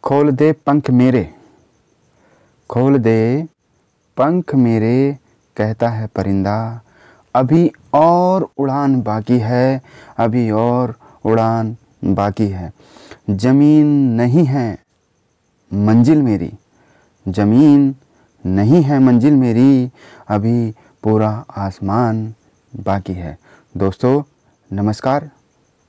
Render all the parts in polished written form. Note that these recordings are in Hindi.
खोल दे पंख मेरे, खोल दे पंख मेरे, कहता है परिंदा, अभी और उड़ान बाकी है, अभी और उड़ान बाकी है। ज़मीन नहीं है मंजिल मेरी, ज़मीन नहीं है मंजिल मेरी, अभी पूरा आसमान बाकी है। दोस्तों नमस्कार,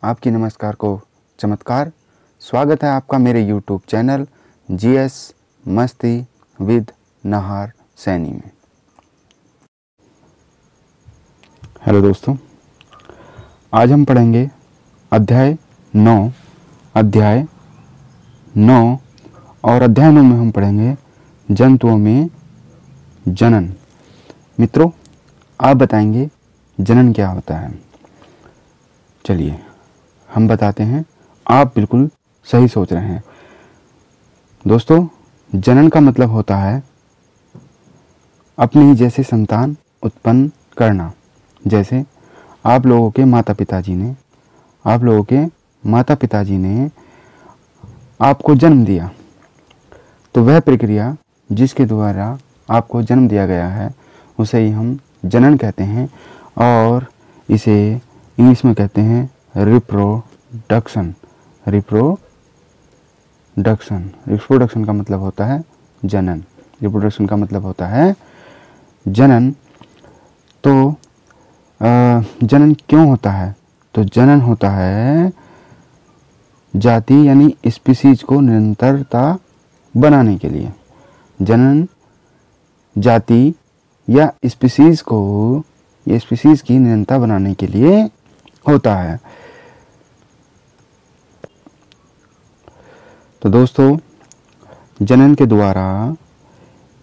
आपकी नमस्कार को चमत्कार। स्वागत है आपका मेरे यूट्यूब चैनल जीएस मस्ती विद नहार सैनी में। हेलो दोस्तों, आज हम पढ़ेंगे अध्याय 9 और अध्याय 9 में हम पढ़ेंगे जंतुओं में जनन। मित्रों, आप बताएंगे जनन क्या होता है। चलिए हम बताते हैं, आप बिल्कुल सही सोच रहे हैं। दोस्तों, जनन का मतलब होता है अपने ही जैसे संतान उत्पन्न करना। जैसे आप लोगों के माता पिताजी ने आपको जन्म दिया, तो वह प्रक्रिया जिसके द्वारा आपको जन्म दिया गया है उसे ही हम जनन कहते हैं, और इसे इंग्लिश में कहते हैं रिप्रोडक्शन। रिप्रोडक्शन का मतलब होता है जनन। रिप्रोडक्शन का मतलब होता है जनन। तो जनन क्यों होता है? तो जनन होता है जाति यानी स्पीसीज को निरंतरता बनाने के लिए। जनन जाति या स्पीसीज की निरंतरता बनाने के लिए होता है। तो दोस्तों, जनन के द्वारा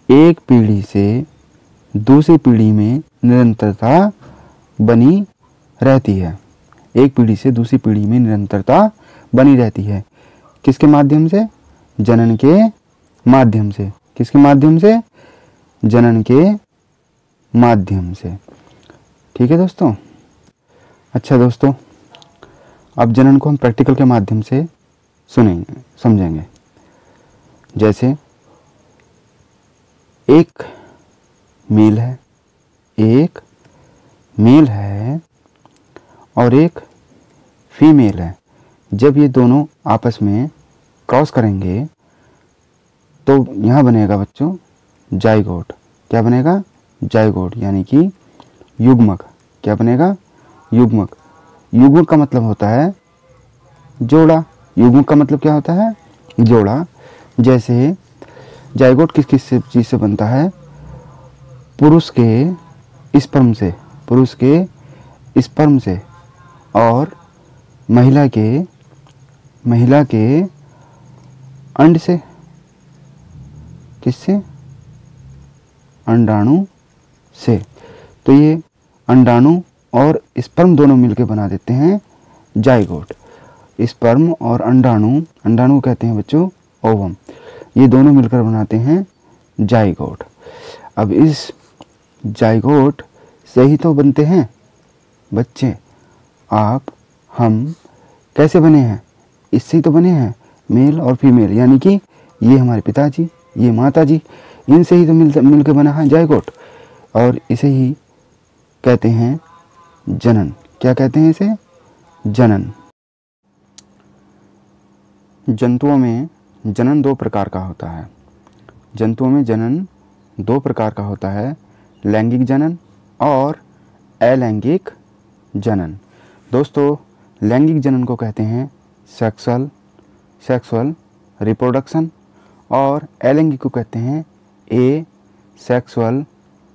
एक पीढ़ी से दूसरी पीढ़ी में निरंतरता बनी रहती है। एक पीढ़ी से दूसरी पीढ़ी में निरंतरता बनी रहती है। किसके माध्यम से? जनन के माध्यम से। किसके माध्यम से? जनन के माध्यम से। ठीक है दोस्तों। अच्छा दोस्तों, अब जनन को हम प्रैक्टिकल के माध्यम से समझेंगे। जैसे एक मेल है और एक फीमेल है। जब ये दोनों आपस में क्रॉस करेंगे तो यहाँ बनेगा बच्चों जाइगोट। क्या बनेगा? जाइगोट यानी कि युग्मक। क्या बनेगा? युग्मक। युग्मक का मतलब होता है जोड़ा। युग्मक का मतलब क्या होता है? जोड़ा। जैसे जाइगोट किस किस चीज़ से बनता है? पुरुष के स्पर्म से और महिला के अंड से। किससे? अंडाणु से। तो ये अंडाणु और स्पर्म दोनों मिलकर बना देते हैं जाइगोट। स्पर्म और अंडाणु कहते हैं बच्चों ओवम। ये दोनों मिलकर बनाते हैं जाइगोट। अब इस जाइगोट से ही तो बनते हैं बच्चे। आप हम कैसे बने हैं? इससे ही तो बने हैं, मेल और फीमेल। यानी कि ये हमारे पिताजी, ये माताजी, इनसे ही तो मिलकर बना है जाइगोट। और इसे ही कहते हैं जनन। क्या कहते हैं इसे? जनन। जंतुओं में जनन दो प्रकार का होता है। जंतुओं में जनन दो प्रकार का होता है, लैंगिक जनन और अलैंगिक जनन। दोस्तों, लैंगिक जनन को कहते हैं सेक्सुअल रिप्रोडक्शन, और अलैंगिक को कहते हैं एसेक्सुअल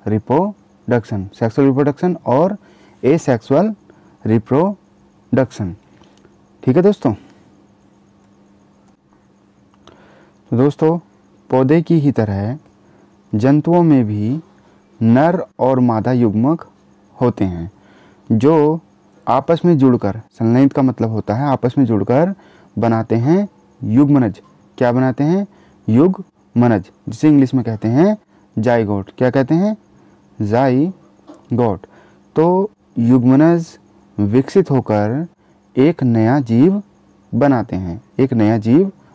रिप्रोडक्शन और एसेक्सुअल रिप्रोडक्शन। ठीक है दोस्तों। तो दोस्तों, पौधे की ही तरह जंतुओं में भी नर और मादा युग्मक होते हैं जो आपस में जुड़कर, संलयित का मतलब होता है आपस में जुड़कर बनाते हैं युग्मनज। क्या बनाते हैं? युग्मनज, जिसे इंग्लिश में कहते हैं जाइगोट। क्या कहते हैं? जाइगोट। तो युग्मनज विकसित होकर एक नया जीव बनाते हैं।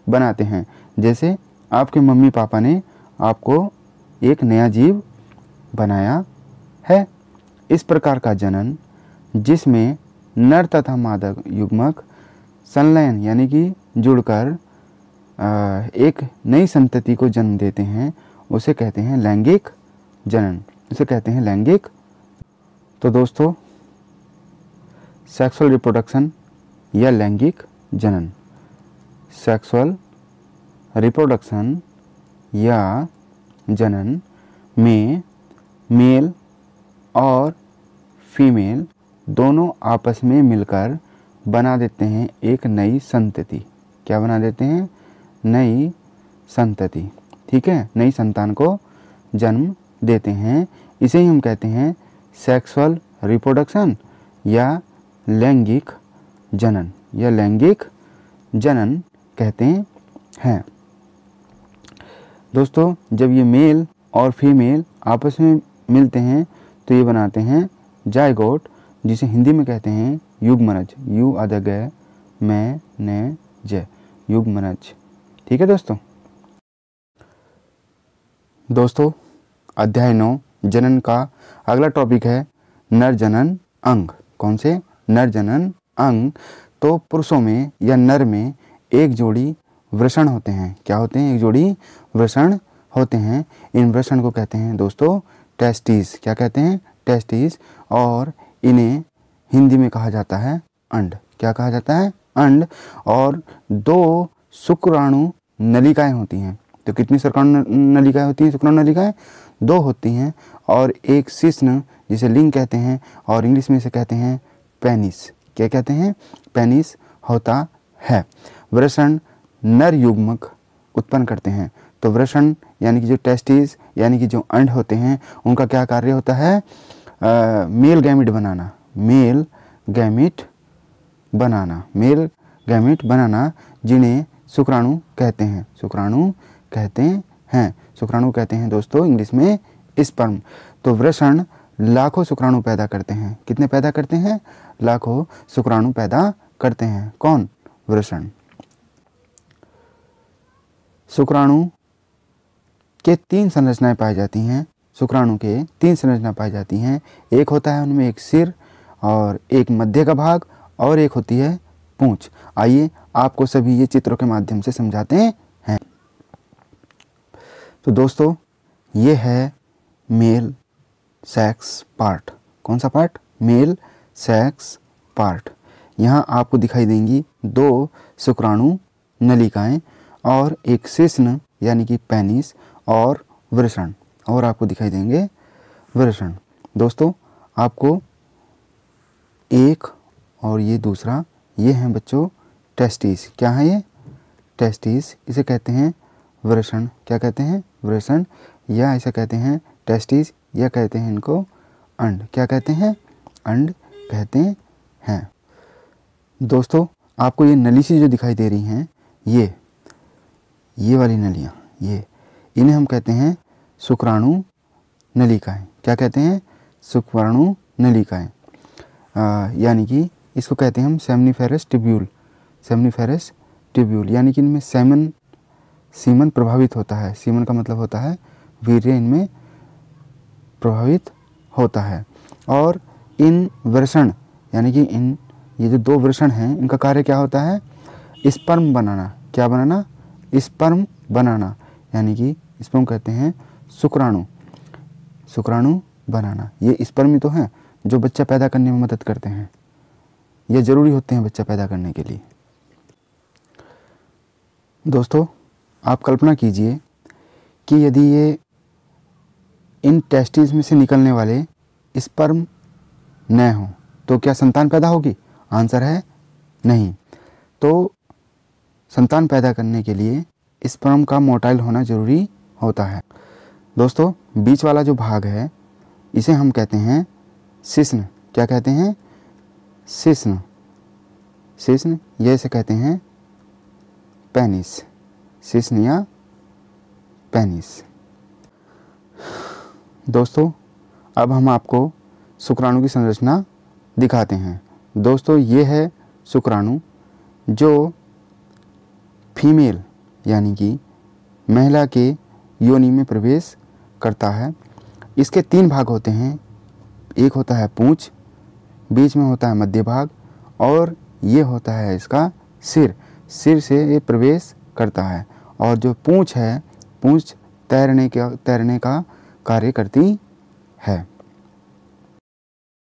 बनाते हैं। जैसे आपके मम्मी पापा ने आपको एक नया जीव बनाया है। इस प्रकार का जनन जिसमें नर तथा मादा युग्मक संलयन यानी कि जुड़कर एक नई संतति को जन्म देते हैं, उसे कहते हैं लैंगिक जनन, उसे कहते हैं लैंगिक। तो दोस्तों, सेक्सुअल रिप्रोडक्शन या लैंगिक जनन, सेक्सुअल रिप्रोडक्शन या जनन में मेल और फीमेल दोनों आपस में मिलकर बना देते हैं एक नई संतति। क्या बना देते हैं? नई संतति। ठीक है, नई संतान को जन्म देते हैं। इसे ही हम कहते हैं सेक्सुअल रिप्रोडक्शन या लैंगिक जनन या लैंगिक जनन कहते हैं। दोस्तों, जब ये मेल और फीमेल आपस में मिलते हैं तो ये बनाते हैं जायगोट, जिसे हिंदी में कहते हैं युग्मनज। यू आधा गय मैं ने जय, युग्मनज। ठीक है दोस्तों, अध्याय 9 जनन का अगला टॉपिक है नर जनन अंग। कौन से? नर जनन अंग। तो पुरुषों में या नर में एक जोड़ी वृषण होते हैं। क्या होते हैं? एक जोड़ी वृषण होते हैं। इन वृषण को कहते हैं दोस्तों टेस्टिस। क्या कहते हैं? टेस्टिस। और इन्हें हिंदी में कहा जाता है अंड। क्या कहा जाता है? अंड। और 2 शुक्राणु नलिकाएं होती हैं। तो कितनी शुक्राणु नलिकाएं होती हैं? शुक्राणु नलिकाएं 2 होती हैं। और एक शिश्न जिसे लिंग कहते हैं, और इंग्लिश में इसे कहते हैं पेनिस। क्या कहते हैं? पेनिस होता है। वृषण नर युग्मक उत्पन्न करते हैं। तो वृषण यानी कि जो टेस्टिस यानी कि जो अंड होते हैं, उनका क्या कार्य होता है? मेल गैमिट बनाना। मेल गैमिट बनाना, मेल गैमिट बनाना, जिन्हें शुक्राणु कहते हैं। शुक्राणु कहते हैं। शुक्राणु कहते हैं दोस्तों इंग्लिश में स्पर्म। तो वृषण लाखों शुक्राणु पैदा करते हैं। कितने पैदा करते हैं? लाखों शुक्राणु पैदा करते हैं। कौन? वृषण। शुक्राणु के 3 संरचनाएं पाई जाती हैं। शुक्राणु के 3 संरचना पाई जाती हैं। एक होता है उनमें एक सिर और एक मध्य का भाग और एक होती है पूंछ। आइए आपको सभी ये चित्रों के माध्यम से समझाते हैं। तो दोस्तों, ये है मेल सेक्स पार्ट। कौन सा पार्ट? Male sex part. यहाँ आपको दिखाई देंगी 2 शुक्राणु नलिकाएं और एक शिश्न यानी कि पेनिस और वृषण, और आपको दिखाई देंगे वृषण। दोस्तों, आपको एक और ये दूसरा, ये हैं बच्चों टेस्टिस। क्या है ये? टेस्टिस। इसे कहते हैं वृषण। क्या कहते हैं? वृषण। या इसे कहते हैं टेस्टिस, या कहते हैं इनको अंड। क्या कहते हैं? अंड कहते हैं। दोस्तों, आपको ये नली सी जो दिखाई दे रही हैं, ये वाली नलियाँ, ये इन्हें हम कहते हैं शुक्राणु नलिकाएं। क्या कहते हैं? शुक्राणु नलिकाएं। यानी कि इसको कहते हैं हम सेमनीफेरस ट्यूब्यूल। सेमनीफेरस ट्यूब्यूल यानी कि इनमें सीमन प्रभावित होता है। सीमन का मतलब होता है वीर्य इनमें प्रभावित होता है। और इन वृषण यानी कि ये जो 2 वृषण हैं, इनका कार्य क्या होता है? स्पर्म बनाना। क्या बनाना? स्पर्म बनाना। यानी कि स्पर्म कहते हैं शुक्राणु। शुक्राणु बनाना। ये स्पर्म ही तो हैं जो बच्चा पैदा करने में मदद करते हैं। ये ज़रूरी होते हैं बच्चा पैदा करने के लिए। दोस्तों, आप कल्पना कीजिए कि यदि ये इन टेस्टिस में से निकलने वाले स्पर्म न हो तो क्या संतान पैदा होगी? आंसर है नहीं। तो संतान पैदा करने के लिए स्पर्म का मोटाइल होना ज़रूरी होता है। दोस्तों, बीच वाला जो भाग है इसे हम कहते हैं शिश्न। क्या कहते हैं? शिश्न। शिश्न। ये इसे कहते हैं पेनिस। शिश्न या पेनिस। दोस्तों, अब हम आपको शुक्राणु की संरचना दिखाते हैं। दोस्तों, ये है शुक्राणु जो फीमेल यानी कि महिला के योनि में प्रवेश करता है। इसके 3 भाग होते हैं, एक होता है पूंछ, बीच में होता है मध्य भाग और ये होता है इसका सिर। सिर से ये प्रवेश करता है और जो पूंछ है, पूंछ तैरने का कार्य करती है।